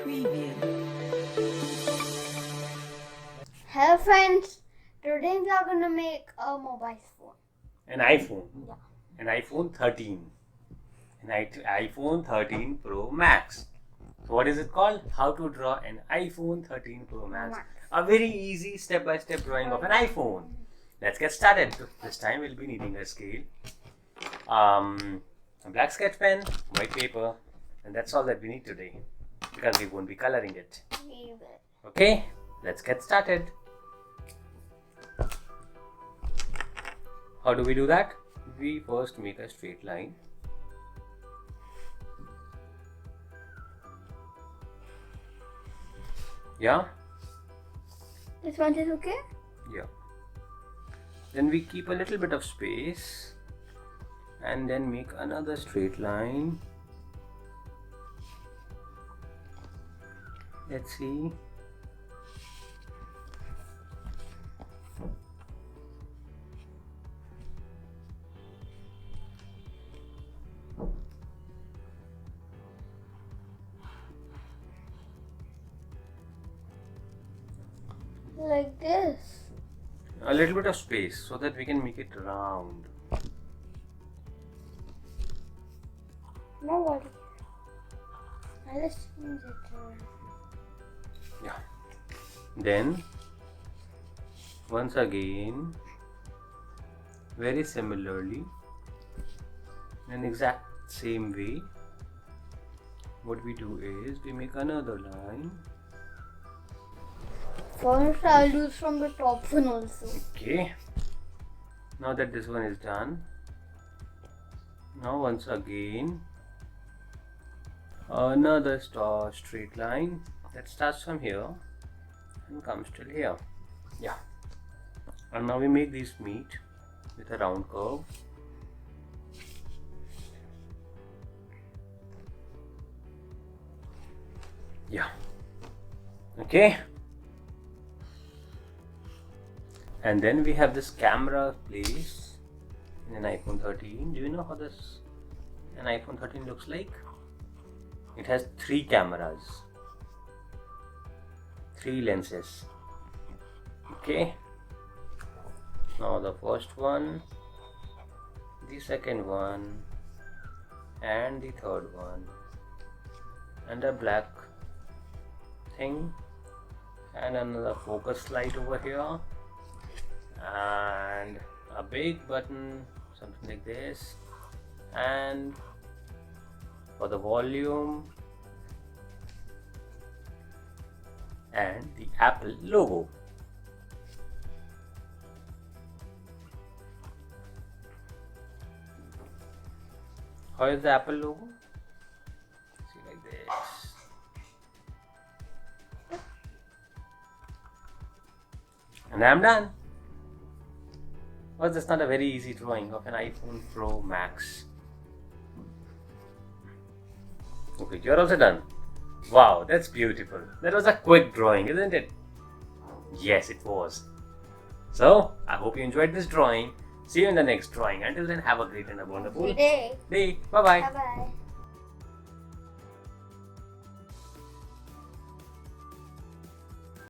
preview. Hello friends, today we are going to make a mobile phone. An iPhone. Yeah. An iPhone 13. An iPhone 13 Pro Max. So what is it called? How to draw an iPhone 13 Pro Max. A very easy step-by-step drawing of an iPhone. Let's get started. This time we'll be needing a scale, a black sketch pen, white paper, and that's all that we need today because we won't be coloring it. Okay, let's get started. How do we do that? We first make a straight line. Yeah? This one is okay? Yeah. Then we keep a little bit of space and then make another straight line. Let's see. Like this. A little bit of space so that we can make it round. No worries. I'll just change it. Yeah. Then once again, very similarly, in an exact same way, what we do is we make another line. First, I'll use from the top one also. Okay. Now that this one is done, now once again another straight line that starts from here and comes till here. Yeah. And now we make these meet with a round curve. Yeah. Okay. And then we have this camera placed in an iPhone 13. Do you know how an iPhone 13 looks like? It has 3 cameras, 3 lenses. Okay. Now the first one, the second one, and the third one, and a black thing, and another focus light over here. And a big button, something like this, and for the volume, and the Apple logo. How is the Apple logo? See, like this. And I'm done. Well, that's not a very easy drawing of an iPhone Pro Max. Okay, you're also done. Wow, that's beautiful. That was a quick drawing, isn't it? Yes, it was. So, I hope you enjoyed this drawing. See you in the next drawing. Until then, have a great and a wonderful day. Bye-bye. Bye-bye.